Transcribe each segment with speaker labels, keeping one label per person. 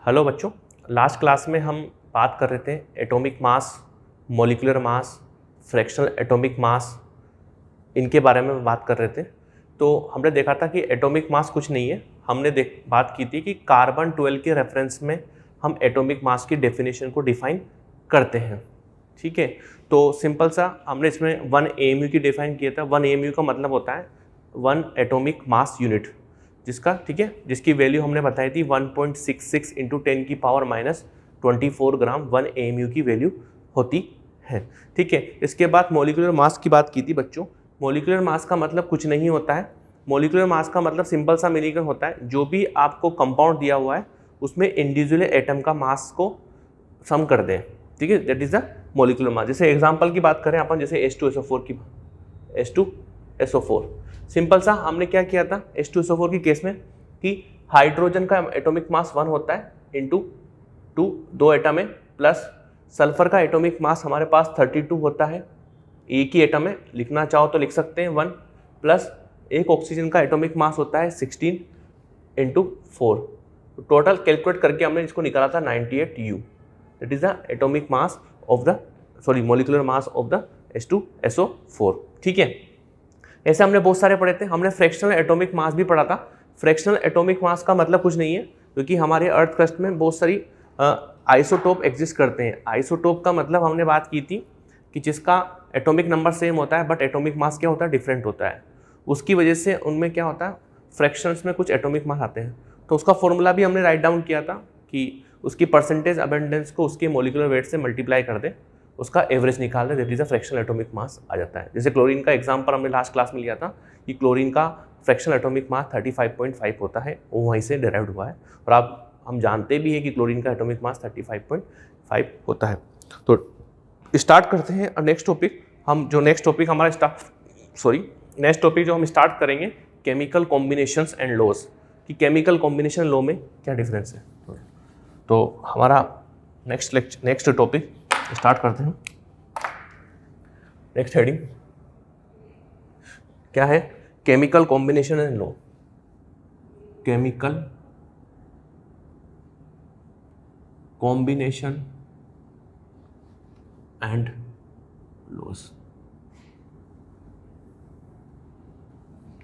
Speaker 1: Hello बच्चों, last class में हम बात कर रहे थे atomic mass, molecular mass, fractional atomic मास, इनके बारे में बात कर रहे थे। तो हमने देखा था कि एटॉमिक मास कुछ नहीं है। हमने बात की थी कि कार्बन 12 के रेफरेंस में हम एटॉमिक मास की डेफिनेशन को डिफाइन करते हैं। ठीक है, तो सिंपल सा हमने इसमें 1 AMU की डिफाइन किया था। 1 AMU का मतलब होता है 1 एटॉमिक मास यूनिट, जिसका ठीक है, जिसकी वैल्यू हमने बताई थी 1.66 इंटू 10 की पावर माइनस 24 ग्राम 1 AMU की वैल्यू होती है। ठीक है, इसके बाद मॉलिक्यूलर मास की बात की थी बच्चों। मॉलिक्यूलर मास का मतलब कुछ नहीं होता है। मॉलिक्यूलर मास का मतलब सिंपल सा मीनिंग होता है जो भी आपको कंपाउंड दिया हुआ है उसमें इंडिविजुअल एटम का मास को सम कर दें। ठीक है, that is the molecular mass. जैसे एग्जांपल की बात करें अपन, जैसे H2SO4 की, H2SO4 सिंपल सा हमने क्या किया था H2SO4 की केस में कि हाइड्रोजन का एटॉमिक मास 1 होता है इंटू 2, 2 एटम है, प्लस सल्फर का एटॉमिक मास हमारे पास 32 होता है, एक ही एटम है, लिखना चाहो तो लिख सकते हैं 1, प्लस एक ऑक्सीजन का एटॉमिक मास होता है 16 इंटू 4। टोटल कैलकुलेट करके हमने इसको निकाला था 98U। That is the atomic mass of the molecular mass of the H2SO4। ठीक है, ऐसे हमने बहुत सारे पढ़े थे। हमने फ्रैक्शनल एटॉमिक मास भी पढ़ा था। फ्रैक्शनल एटॉमिक मास का मतलब कुछ नहीं है, क्योंकि हमारे अर्थ क्रस्ट में बहुत सारी आइसोटोप एग्जिस्ट करते हैं। आइसोटोप का मतलब हमने बात की थी कि जिसका एटॉमिक नंबर सेम होता है बट एटॉमिक मास क्या होता है, डिफरेंट होता है। उसकी वजह से उनमें क्या होता है, फ्रैक्शंस में कुछ एटॉमिक मास आते हैं। तो उसका फॉर्मूला भी हमने राइट डाउन किया था कि उसकी परसेंटेज अबेंडेंस को उसके मॉलिक्यूलर वेट से मल्टीप्लाई कर दे, उसका एवरेज निकाल दे, that is a fractional atomic mass आ जाता है। जैसे क्लोरीन का एग्जांपल हमने लास्ट क्लास में लिया था कि क्लोरीन का फ्रैक्शनल एटॉमिक मास 35.5 होता है, वो वहीं से डिराइव्ड हुआ है। और आप हम जानते भी हैं कि क्लोरीन का एटॉमिक मास 35.5 होता है। तो स्टार्ट करते हैं नेक्स्ट टॉपिक। हम जो नेक्स्ट टॉपिक हमारा नेक्स्ट टॉपिक जो हम स्टार्ट करेंगे, केमिकल कॉम्बिनेशंस एंड लॉज, कि केमिकल कॉम्बिनेशन लॉ में क्या डिफरेंस है। तो हमारा नेक्स्ट टॉपिक स्टार्ट करते हैं। नेक्स्ट हेडिंग क्या है, chemical combination and law. Chemical combination and laws.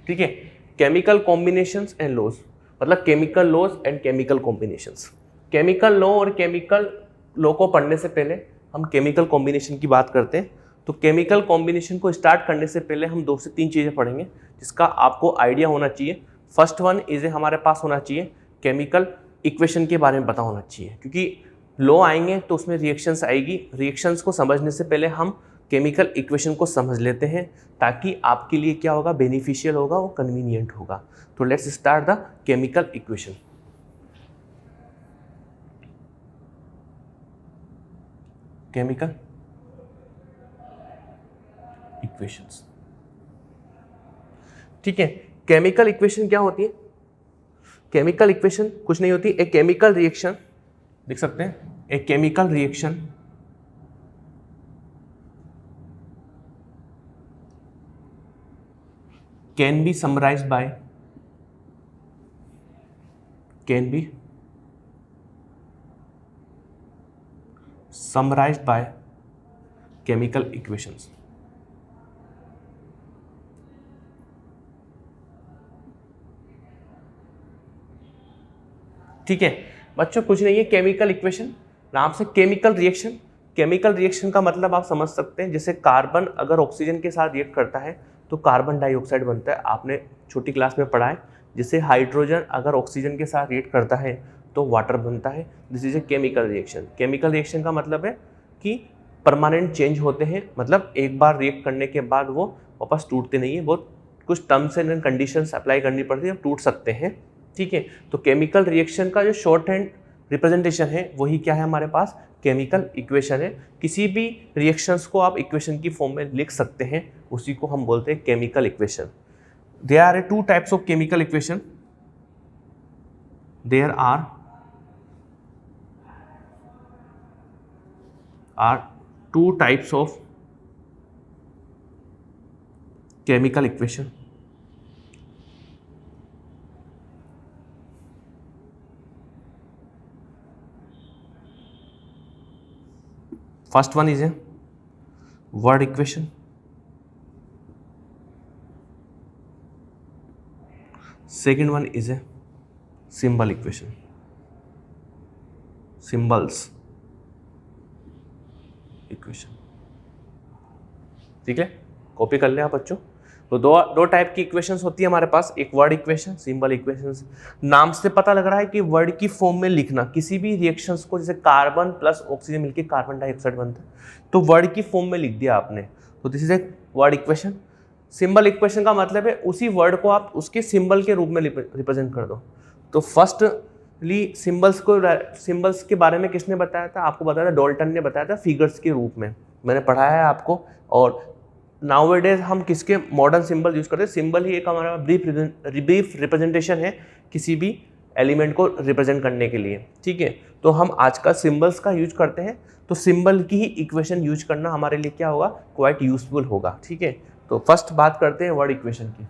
Speaker 1: ठीक है, केमिकल कॉम्बिनेशंस एंड लॉज मतलब chemical laws and chemical combinations. Chemical law और केमिकल लॉ को पढ़ने से पहले हम केमिकल कॉम्बिनेशन की बात करते हैं। तो केमिकल कॉम्बिनेशन को स्टार्ट करने से पहले हम 2 से 3 चीज़ें पढ़ेंगे जिसका आपको आइडिया होना चाहिए। फर्स्ट वन इज हमारे पास होना चाहिए केमिकल इक्वेशन के बारे में पता होना चाहिए, क्योंकि लॉ आएंगे तो उसमें रिएक्शंस आएगी। रिएक्शंस को समझने से पहले हम केमिकल इक्वेशन को समझ लेते हैं, ताकि आपके लिए क्या होगा, बेनिफिशियल होगा, वो कन्वीनियंट होगा। तो let's start the chemical equation. Chemical equations, ठीक है। केमिकल इक्वेशन क्या होती है? केमिकल इक्वेशन कुछ नहीं होती, एक केमिकल रिएक्शन, लिख सकते हैं एक chemical reaction can be summarized by chemical equations। ठीक है बच्चों, कुछ नहीं है केमिकल इक्वेशन, नाम से केमिकल रिएक्शन। केमिकल रिएक्शन का मतलब आप समझ सकते हैं, जैसे कार्बन अगर ऑक्सीजन के साथ रिएक्ट करता है तो कार्बन डाइऑक्साइड बनता है, आपने छोटी क्लास में पढ़ा है। जैसे हाइड्रोजन अगर ऑक्सीजन के साथ रिएक्ट करता है तो वाटर बनता है। This is a chemical reaction. Chemical reaction का मतलब है कि परमानेंट चेंज होते हैं, मतलब एक बार रिएक्ट करने के बाद वो वापस टूटते नहीं है, बहुत कुछ टर्म्स एंड कंडीशंस अप्लाई करनी पड़ती है, टूट सकते हैं। ठीक है, तो केमिकल रिएक्शन का जो शॉर्ट हैंड रिप्रेजेंटेशन है वही क्या है, हमारे पास केमिकल इक्वेशन है। किसी भी रिएक्शंस को आप इक्वेशन की फॉर्म में लिख सकते हैं, उसी को हम बोलते हैं chemical equation. There are 2 types of chemical equation. There are 2 types of chemical equation. First one is a word equation, second one is a symbol equation, symbols equation. ठीक है, कॉपी कर ले आप बच्चों। तो दो टाइप की इक्वेशंस होती है हमारे पास, एक वर्ड इक्वेशन, सिंबल इक्वेशंस। नाम से पता लग रहा है कि वर्ड की फॉर्म में लिखना किसी भी रिएक्शंस को, जैसे कार्बन प्लस ऑक्सीजन मिलकर कार्बन डाइऑक्साइड बनता है, तो वर्ड की फॉर्म में लिख दिया आपने, तो this is a word equation. Symbol equation का मतलब है उसी वर्ड को आप उसके सिंबल के रूप में रिप्रेजेंट कर दो। तो फर्स्टली सिंबल्स के बारे में किसने बताया था? आपको बताया था डॉल्टन ने, बताया था फिगर्स के रूप में, मैंने पढ़ाया है आपको। और नाउअडेज हम किसके मॉडर्न सिंबल यूज करते हैं? सिंबल ही एक हमारा ब्रीफ रिप्रेजेंटेशन है किसी भी एलिमेंट को रिप्रेजेंट करने के लिए। ठीक है, तो हम आजकल सिंबल्स का यूज करते हैं, तो सिंबल की ही इक्वेशन यूज करना हमारे लिए क्या होगा? क्वाइट यूजफुल होगा। ठीक है, तो फर्स्ट बात करते हैं वर्ड इक्वेशन की।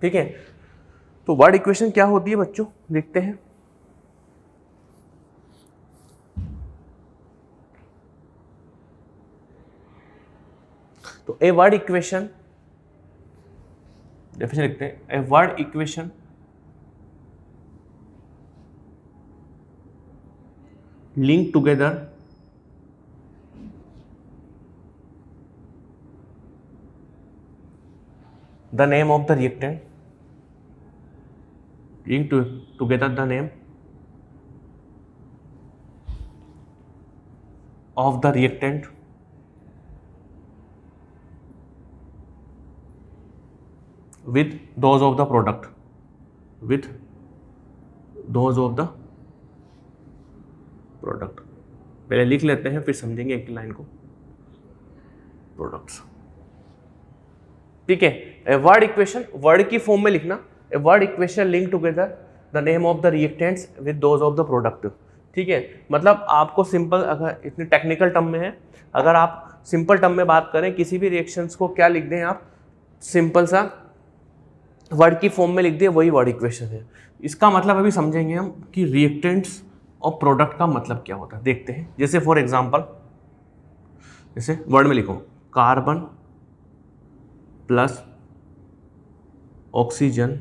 Speaker 1: ठीक है, तो वर्ड इक्वेशन क्या होती है बच्चों, देखते हैं। तो ए वर्ड इक्वेशन, डेफिनेशन लिखते हैं, ए word equation link together the name of the reactant, link together the name of the reactant with those of the product, with those of the product। पहले लिख लेते हैं फिर समझेंगे एक लाइन को, प्रोडक्ट्स। ठीक है, वर्ड इक्वेशन, वर्ड की फॉर्म में लिखना, ए word equation link together the name of the reactants with those of the product. ठीक है, मतलब आपको सिंपल, अगर इतने टेक्निकल टर्म में है, अगर आप सिंपल टर्म में बात करें, किसी भी रिएक्शंस को क्या लिख दें आप, सिंपल सा वर्ड की फॉर्म में लिख दें, वही वर्ड इक्वेशन है। इसका मतलब अभी समझेंगे हम कि रिएक्टेंट्स और प्रोडक्ट का मतलब क्या होता है, देखते हैं। जैसे फॉर एग्जांपल, जैसे वर्ड में लिखो carbon plus oxygen,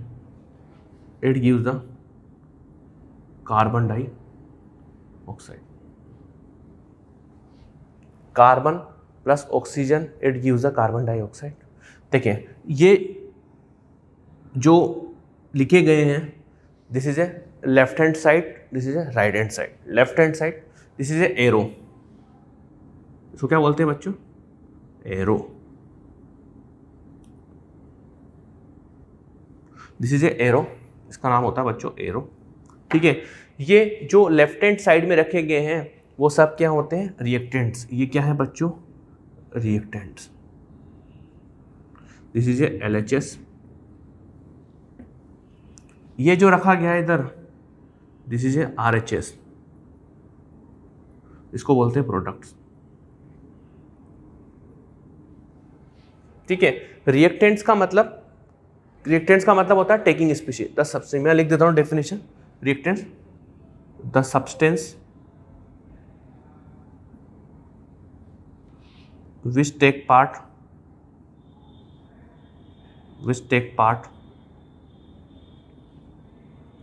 Speaker 1: it gives the carbon dioxide. Carbon plus oxygen, it gives the carbon dioxide. देखिए, ये जो लिखे गए हैं, this is A left hand side, this is A right hand side. Left hand side, this is A arrow, इसको क्या बोलते हैं बच्चों? Arrow. This is A arrow, इसका नाम होता है बच्चों एरो। ठीक है, ये जो लेफ्ट हैंड साइड में रखे गए हैं वो सब क्या होते हैं? रिएक्टेंट्स। ये क्या है बच्चों? Reactants. This is A LHS। ये जो रखा गया है इधर, दिस इज ए RHS, इसको बोलते हैं प्रोडक्ट्स। ठीक है, रिएक्टेंट्स का मतलब होता है टेकिंग स्पीशीज, द सब्सटेंस। मैं लिख देता हूं definition, reactants the substance which take part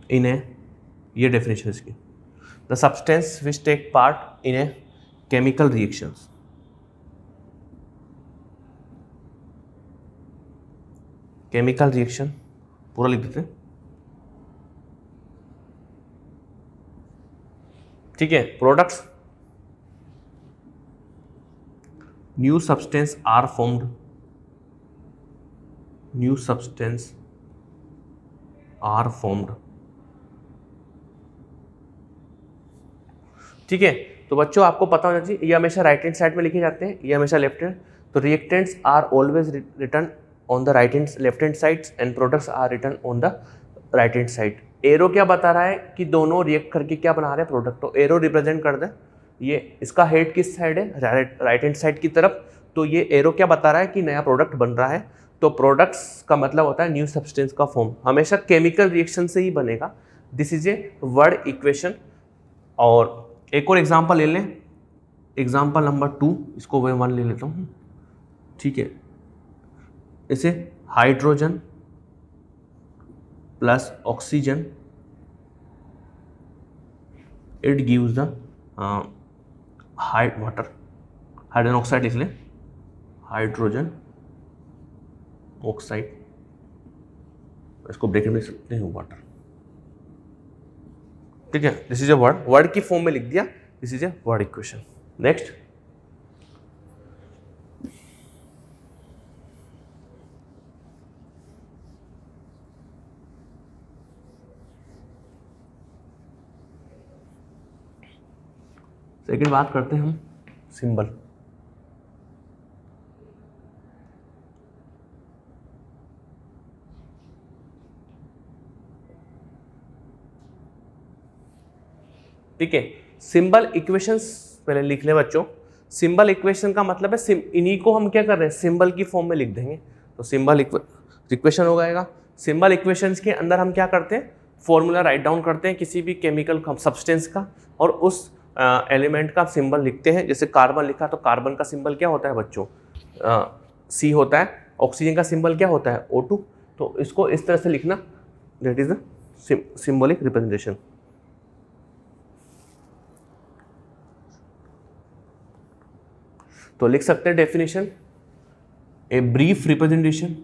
Speaker 1: in a, ये डेफिनेशन इसकी, the substance which take part in a chemical reactions. Chemical reaction पूरा लिख देते हैं। ठीक है, products, new substance are formed, new substance are formed. ठीक है, तो बच्चों आपको पता होना चाहिए, ये हमेशा राइट हैंड साइड में लिखे जाते हैं, ये हमेशा लेफ्ट हैंड। तो reactants are always return on the left hand side and products are return on the right hand side. Arrow क्या बता रहा है कि दोनों रिएक्ट करके क्या बना रहे हैं? प्रोडक्ट। तो एरो रिप्रेजेंट कर दे, ये इसका हेड किस साइड है? राइट हैंड साइड की तरफ। तो ये एरो क्या बता रहा है कि नया प्रोडक्ट बन रहा है। तो प्रोडक्ट्स का मतलब होता है न्यू सब्सटेंस का फॉर्म, हमेशा केमिकल रिएक्शन से ही बनेगा। This is a word equation. और एक और एग्जांपल ले लें, एग्जांपल नंबर 2, इसको मैं 1 ले लेता हूँ, ठीक है। इसे hydrogen plus oxygen, it gives the water, hydrogen oxide लिख लें, हाइड्रोजन ऑक्साइड, इसको ब्रेकेट में लिख सकते हैं वाटर, ठीक है। दिस इज ए वर्ड की फॉर्म में लिख दिया, this is a word equation. Next, second बात करते हैं हम सिंबल। ठीक है, सिंबल इक्वेशंस पहले लिख लें बच्चों। सिंबल इक्वेशन का मतलब है इन्हीं को हम क्या कर रहे हैं, सिंबल की फॉर्म में लिख देंगे, तो सिंबल इक्वेशन हो जाएगा। सिंबल इक्वेशंस के अंदर हम क्या करते हैं, फॉर्मूला राइट डाउन करते हैं किसी भी केमिकल सब्सटेंस का, और उस एलिमेंट का सिंबल लिखते हैं। जैसे कार्बन लिखा तो कार्बन का सिंबल क्या होता है बच्चों, सी होता है। ऑक्सीजन का सिंबल क्या होता है, O2। तो इसको इस तरह से लिखना, that is the symbolic representation. तो लिख सकते हैं definition, a brief representation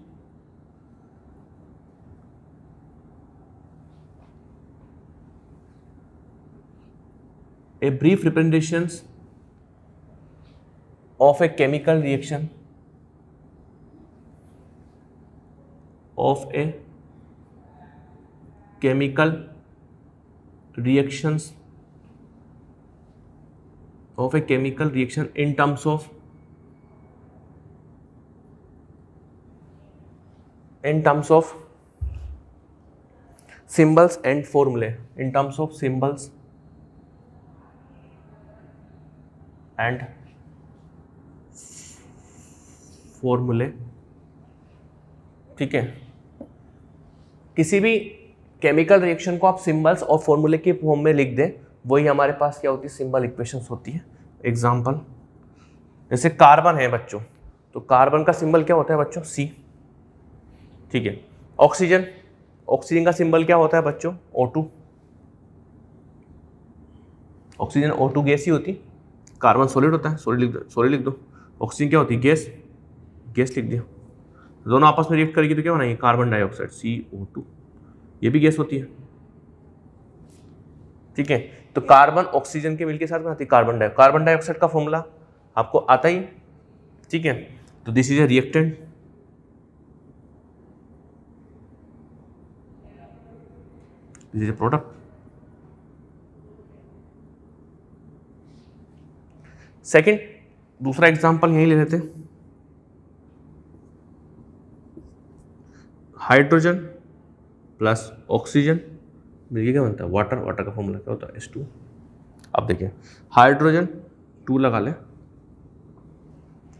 Speaker 1: of a chemical reaction in terms of symbols and formulae, in terms of symbols and formulae, ठीक है। किसी भी केमिकल रिएक्शन को आप सिंबल्स और फॉर्मूले के फॉर्म में लिख दें, वही हमारे पास क्या होती है, सिंबल इक्वेशंस होती है। एग्जांपल, जैसे कार्बन है बच्चों, तो कार्बन का सिंबल क्या होता है बच्चों, C, ठीक है। ऑक्सीजन का सिंबल क्या होता है बच्चों, O2। ऑक्सीजन O2 गैस ही होती, कार्बन सॉलिड होता है, सॉलिड लिख दो। ऑक्सीजन क्या होती है, गैस लिख दिया। दोनों आपस में रिएक्ट करेगी तो क्या बनाएगी, कार्बन डाइऑक्साइड, CO2, ये भी गैस होती है, ठीक है। तो कार्बन ऑक्सीजन के मिल के साथ बनाती है कार्बन डाइऑक्साइड का फॉर्मूला आपको आता ही, ठीक है। तो this is A reactant, this is A product. Second, दूसरा एग्जांपल यही ले लेते हैं, हाइड्रोजन प्लस ऑक्सीजन मिलके क्या बनता है, वाटर का फॉर्मूला क्या होता है, H2। अब देखिए, हाइड्रोजन 2 लगा ले,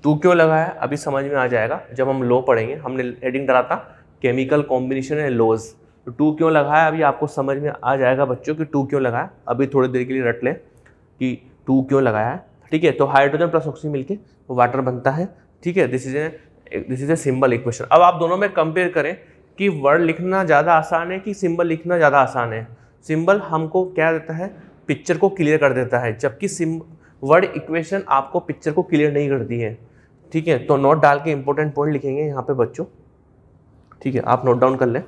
Speaker 1: 2 क्यों लगाया अभी समझ में आ जाएगा जब हम लो पढ़ेंगे। हमने हेडिंग डाला था केमिकल कॉम्बिनेशन एंड लोज, तो 2 क्यों लगाया अभी आपको समझ में आ जाएगा बच्चों कि 2 क्यों लगाया। अभी थोड़ी देर के लिए रट लें कि 2 क्यों लगाया है, ठीक है। तो हाइड्रोजन प्लस ऑक्सीजन मिलके वाटर बनता है, ठीक है। This is a symbol equation. अब आप दोनों में कंपेयर करें कि वर्ड लिखना ज़्यादा आसान है कि सिंबल लिखना ज़्यादा आसान है। सिंबल हमको क्या देता है, पिक्चर को क्लियर कर देता है, जबकि वर्ड इक्वेशन आपको पिक्चर को क्लियर नहीं करती है, ठीक है। तो नोट डाल के इंपॉर्टेंट पॉइंट लिखेंगे यहाँ पे बच्चों, ठीक है, आप नोट डाउन कर लें।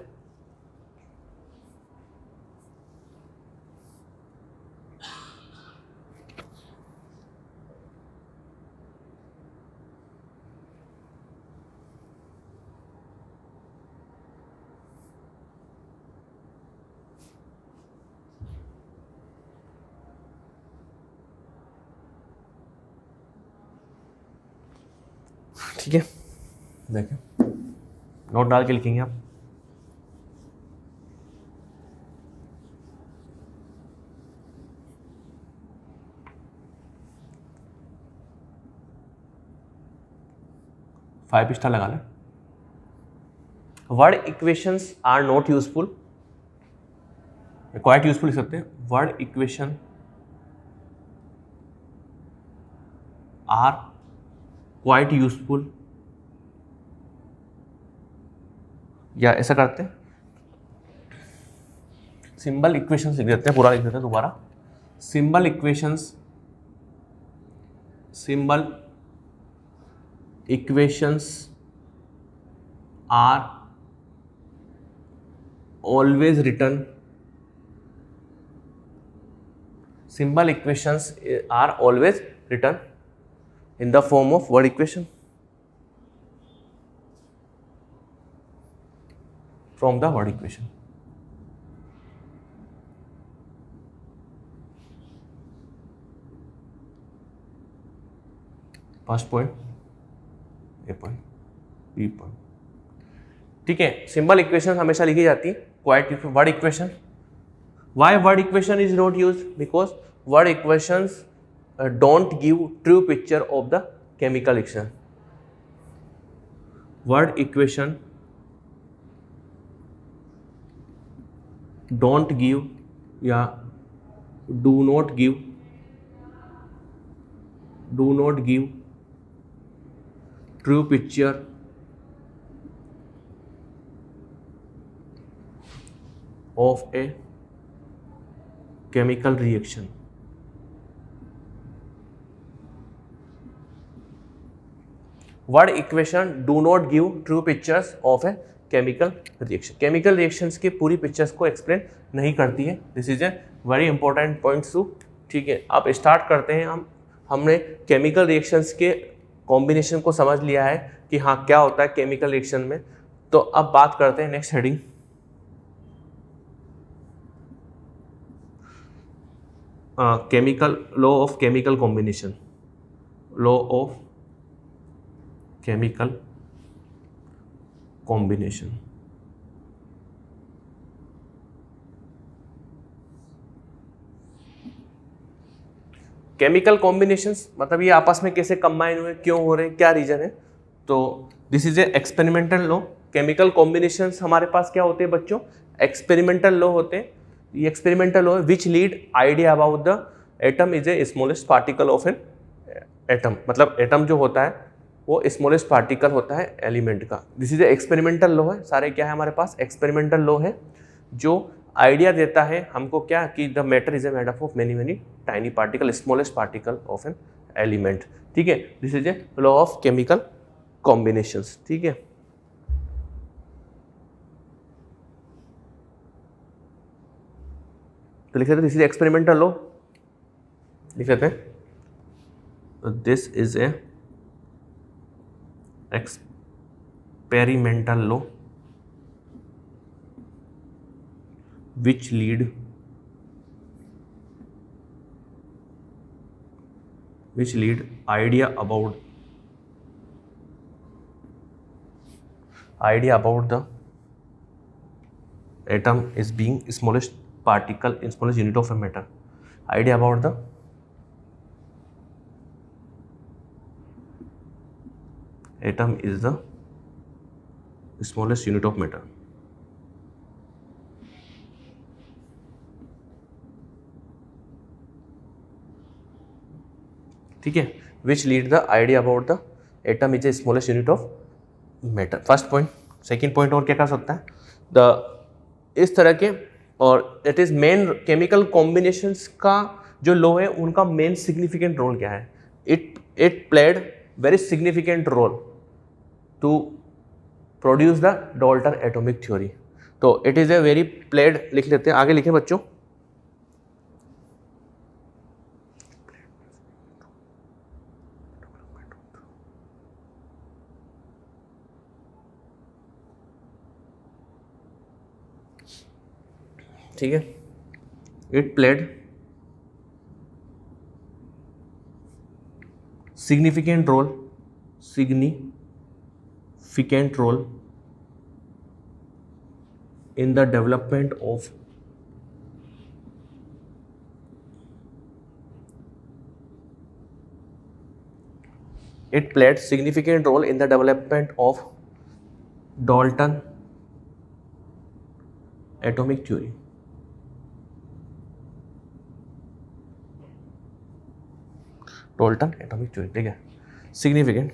Speaker 1: ठीक है, देखें, नोट डाल के लिखेंगे आप। फाइव स्टार लगा लें। Word equations are not useful, quite useful लिख सकते हैं, word equation are quite useful, या ऐसा करते हैं सिंबल इक्वेशंस लिख देते हैं, पूरा लिख देते हैं दोबारा, symbol equations are always return, symbol equations are always return in the form of word equation from the word equation. First point, A point, B point, ठीक है। सिंबल इक्वेशन हमेशा लिखी जाती है, quite word equation. Why word equation is not use? Because word equations don't give true picture of the chemical reaction. Word equation don't give या do not give true picture of a chemical reaction. Word equation do not give true pictures of a chemical reaction, chemical reactions की पूरी pictures को explain नहीं करती है। This is a very important point two, ठीक है। अब start करते हैं हमने केमिकल रिएक्शंस के कॉम्बिनेशन को समझ लिया है कि हाँ क्या होता है केमिकल रिएक्शन में। तो अब बात करते हैं next heading, chemical law of chemical combination, law of chemical combination. Chemical combinations मतलब ये आपस में कैसे कंबाइन हुए, क्यों हो रहे हैं, क्या रीजन है। तो this is A experimental law. Chemical combinations हमारे पास क्या होते हैं बच्चों, एक्सपेरिमेंटल लॉ होते हैं। ये एक्सपेरिमेंटल लॉ है which lead idea about the atom is a smallest particle of an atom, मतलब एटम जो होता है वो स्मॉलेस्ट पार्टिकल होता है एलिमेंट का। This is A experimental law है, सारे क्या है हमारे पास एक्सपेरिमेंटल लॉ है जो आइडिया देता है हमको क्या कि the matter is a made up of many many tiny particle, smallest particle of an element, ठीक है। This is a law of chemical combinations, ठीक है। तो लिख लेते हैं दिस इज एक्सपेरिमेंटल लॉ, लिख लेते हैं this is A experimental law which lead idea about the atom is being smallest particle in smallest unit of a matter, idea about the atom is the smallest unit of matter, ठीक है। Which lead the idea about the atom is a smallest unit of matter, first point. Second point और क्या कर सकता है इस तरह के, और it is main chemical combinations का जो लॉ है उनका मेन सिग्निफिकेंट रोल क्या है, it played very significant role to produce the Dalton atomic theory. तो it is a very played, लिख लेते हैं, आगे लिखे बच्चों, ठीक है। It played significant role in the development of Dalton atomic theory. Dalton atomic theory, ठीक है। सिग्निफिकेंट,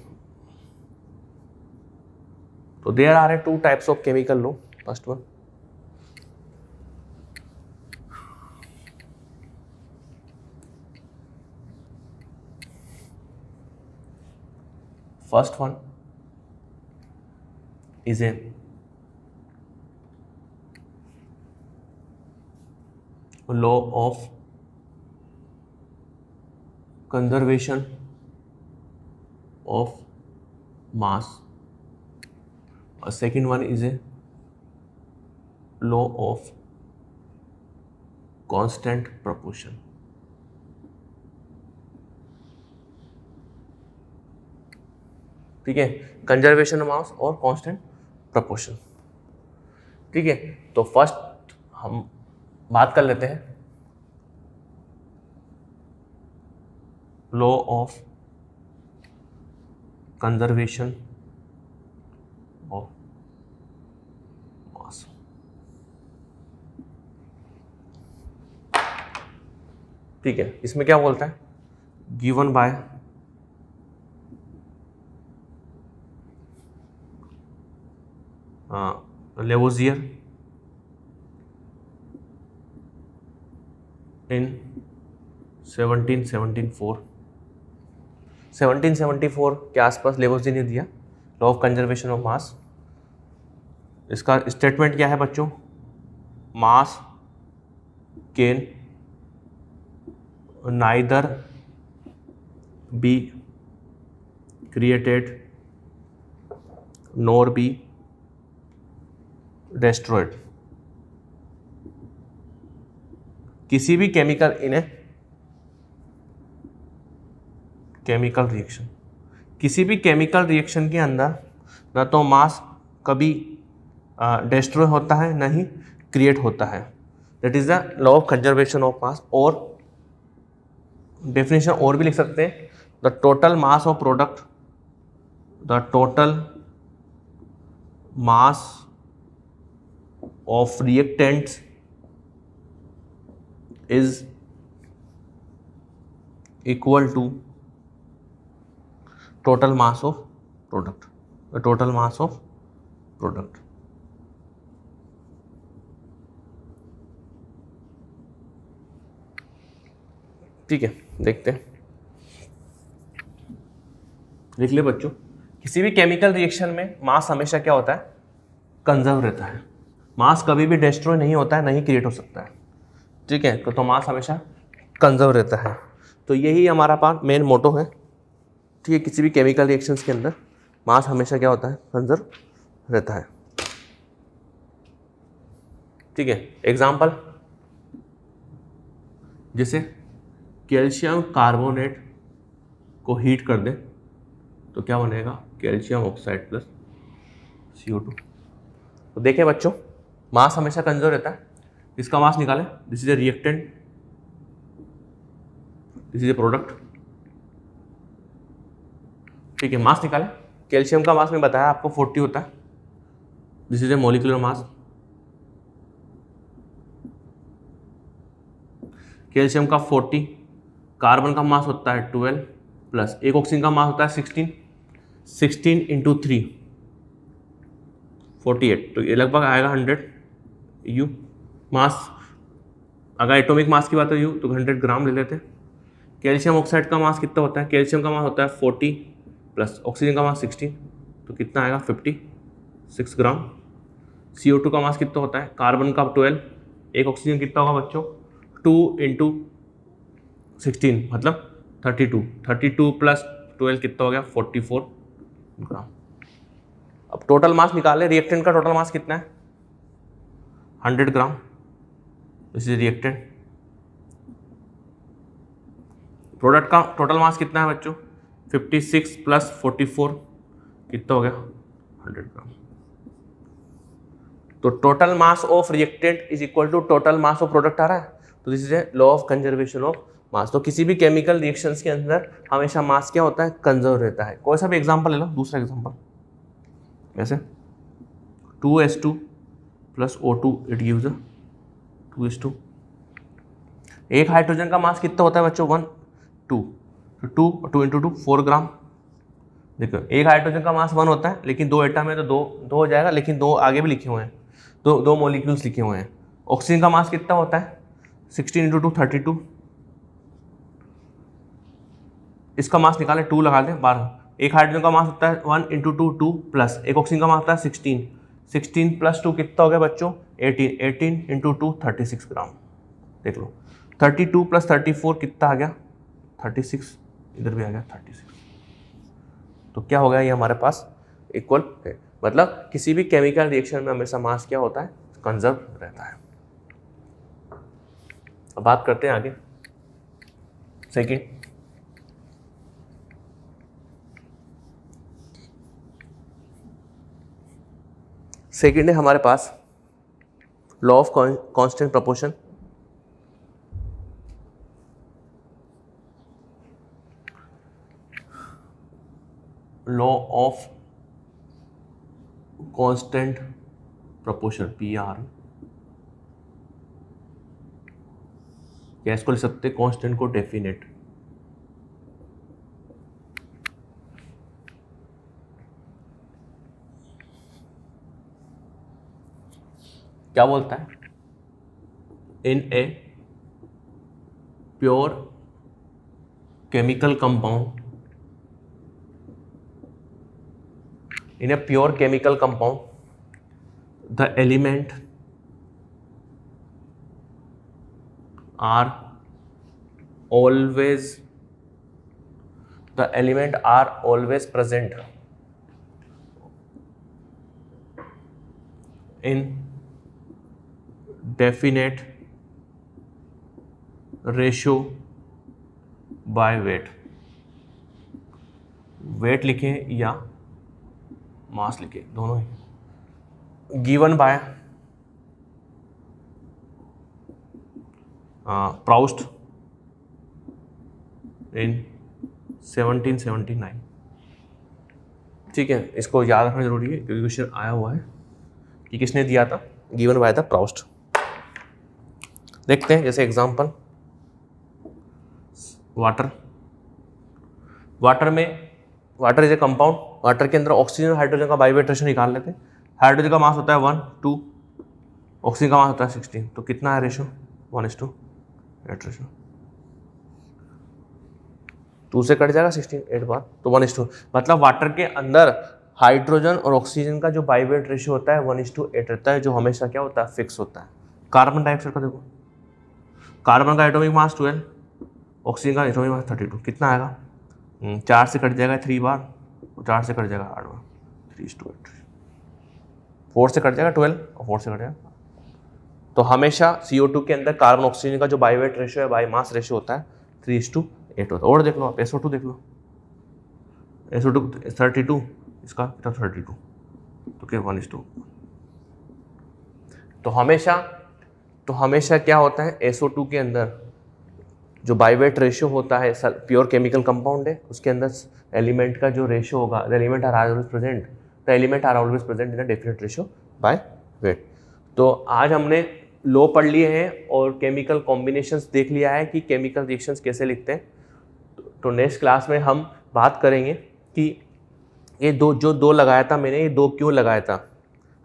Speaker 1: तो there are a 2 types of chemical law. First one, first one is a law of conservation of mass. A second one is a law of constant proportion. ठीक है, conservation of मास और constant proportion. ठीक है, तो first हम बात कर लेते हैं लॉ ऑफ कंजर्वेशन ऑफ मास। ठीक है, इसमें क्या बोलता है, गिवन बाय लेवोजियर इन 1774 के आसपास लेवोजियर ने दिया लॉ ऑफ कंजर्वेशन ऑफ मास। इसका स्टेटमेंट क्या है बच्चों, मास can neither be created nor be destroyed। किसी भी chemical in a chemical reaction, किसी भी केमिकल रिएक्शन के अंदर ना तो मास कभी डिस्ट्रॉय होता है ना ही क्रिएट होता है। That is the law of conservation of मास। और डेफिनेशन और भी लिख सकते हैं, the total mass of product, the total mass of reactants is equal to total mass of product, the total mass of product। ठीक है, देखते हैं, लिख ले बच्चों। किसी भी केमिकल रिएक्शन में मास हमेशा क्या होता है, कंजर्व रहता है। मास कभी भी डिस्ट्रॉय नहीं होता है, नहीं क्रिएट हो सकता है। ठीक है, तो मास हमेशा कंजर्व रहता है। तो यही हमारा पास मेन मोटो है। ठीक है, किसी भी केमिकल रिएक्शंस के अंदर मास हमेशा क्या होता है, कंजर्व रहता है। ठीक है, एग्जाम्पल, जैसे कैल्शियम कार्बोनेट को हीट कर दें तो क्या बनेगा, कैल्शियम ऑक्साइड प्लस CO2। तो देखें बच्चों, मास हमेशा कंजर्व रहता है। इसका मास निकालें, this is A reactant, this is A product. ठीक है, मास निकालें। कैल्शियम का मास मैं बताया आपको 40 होता है, this is A molecular mass. Calcium का 40, कार्बन का मास होता है 12 प्लस एक ऑक्सीजन का मास होता है 16 इंटू 3 48, तो ये लगभग आएगा 100 U मास। अगर एटॉमिक मास की बात है U तो 100 ग्राम ले लेते हैं। कैल्शियम ऑक्साइड का मास कितना होता है, कैल्शियम का मास होता है 40 प्लस ऑक्सीजन का मास 16, तो कितना आएगा 56 ग्राम। CO2 का मास कितना होता है, कार्बन का 12, एक ऑक्सीजन कितना होगा बच्चों, 2 इंटू 16 मतलब 32 प्लस 12 कितना हो गया 44 ग्राम। अब टोटल मास निकाले, रिएक्टेंट का टोटल मास कितना है 100 ग्राम, दिस इज रिएक्टेंट। प्रोडक्ट का टोटल मास कितना है बच्चों 56 प्लस 44 कितना हो गया 100 ग्राम। तो total mass of reactant is equal to total mass of product आ रहा है। तो this is a law of conservation of mass. तो किसी भी केमिकल रिएक्शंस के अंदर हमेशा मास क्या होता है, कंजर्व रहता है। कोई सा भी एग्जांपल ले लो, दूसरा एग्जांपल, जैसे 2s2 plus O2 it gives 2:2। एक हाइड्रोजन का मास कितना होता है बच्चों 1 2, तो 2 इंटू 2 4 ग्राम। देखो एक हाइड्रोजन का मास 1 होता है लेकिन 2 एटम है तो 2 हो जाएगा, लेकिन 2 आगे भी लिखे हुए हैं, दो मॉलिक्यूल्स लिखे हुए हैं। ऑक्सीजन का मास कितना होता है 16 इंटू 2 32। इसका मास निकालें 2 लगा दें 12। एक हाइड्रोजन का मास होता है 1 इंटू 2 2 प्लस एक ऑक्सीजन का मास होता है 16 प्लस 2 कितना हो गया बच्चों 18 इंटू 2 36 ग्राम। देख लो 32 प्लस 34 कितना आ गया 36, इधर भी आ गया 36। तो क्या हो गया ये हमारे पास इक्वल है, मतलब किसी भी केमिकल रिएक्शन में हमेशा मास क्या होता है कंजर्व रहता है। अब बात करते हैं आगे सेकेंड है हमारे पास law of constant proportion. Law of constant proportion PR, क्या इसको लिख सकते हैं कांस्टेंट को डेफिनेट। क्या बोलता है in a pure chemical compound, in a pure chemical compound the element are always present in definite ratio by weight। Weight लिखें या मास लिखे दोनों ही। Given by Proust in 1779। ठीक है, इसको याद रखना जरूरी है क्योंकि क्वेश्चन आया हुआ है कि किसने दिया था, गिवन बाय था प्राउस्ट। देखते हैं जैसे example water is a compound. Water के अंदर ऑक्सीजन और हाइड्रोजन का बाइवेट रेशो निकाल लेते हैं। हाइड्रोजन का मास होता है 1 2, ऑक्सीजन का मास होता है 16, तो कितना है रेशो 1:8 रेशो। 2 से कट जाएगा 16 8 बार, तो 1:2। मतलब वाटर के अंदर हाइड्रोजन और ऑक्सीजन का जो बाइवेट रेशो होता है 1:8 रहता है, जो हमेशा क्या होता है फिक्स होता है। कार्बन डाइऑक्साइड का देखो, कार्बन का एटॉमिक मास 12, ऑक्सीजन का एटॉमिक मास 32, कितना आएगा 4 से कट जाएगा 3 बार, 4 से कट जाएगा 8 बार, 3:8। 4 से कट जाएगा 12 और 4 से कट जाएगा। तो हमेशा CO2 के अंदर कार्बन ऑक्सीजन का जो बाइवेट रेशो है, बाई मास रेशो होता है 3:8 होता है। और देख लो आप SO2 देख लो, SO2 32, इसका 32, तो क्या 1:2। तो हमेशा क्या होता है SO2 के अंदर जो बाइवेट रेशियो होता है, प्योर केमिकल कंपाउंड है, उसके अंदर एलिमेंट का जो रेशियो होगा, the element are always present in a definite ratio by weight. तो आज हमने लॉ पढ़ लिए हैं और केमिकल कॉम्बिनेशंस देख लिया है कि केमिकल रिएक्शंस कैसे लिखते हैं। तो नेक्स्ट क्लास में हम बात करेंगे कि ये दो लगाया था मैंने, ये 2 क्यों लगाया था।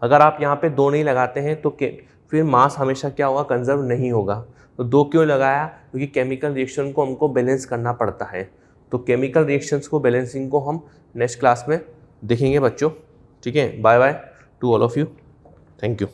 Speaker 1: अगर आप यहाँ पे 2 नहीं लगाते हैं तो फिर मास हमेशा क्या होगा कंजर्व नहीं होगा। तो 2 क्यों लगाया, क्योंकि केमिकल रिएक्शन को हमको बैलेंस करना पड़ता है। तो केमिकल रिएक्शंस को बैलेंसिंग को हम नेक्स्ट क्लास में देखेंगे बच्चों। ठीक है, bye bye to all of you, thank you.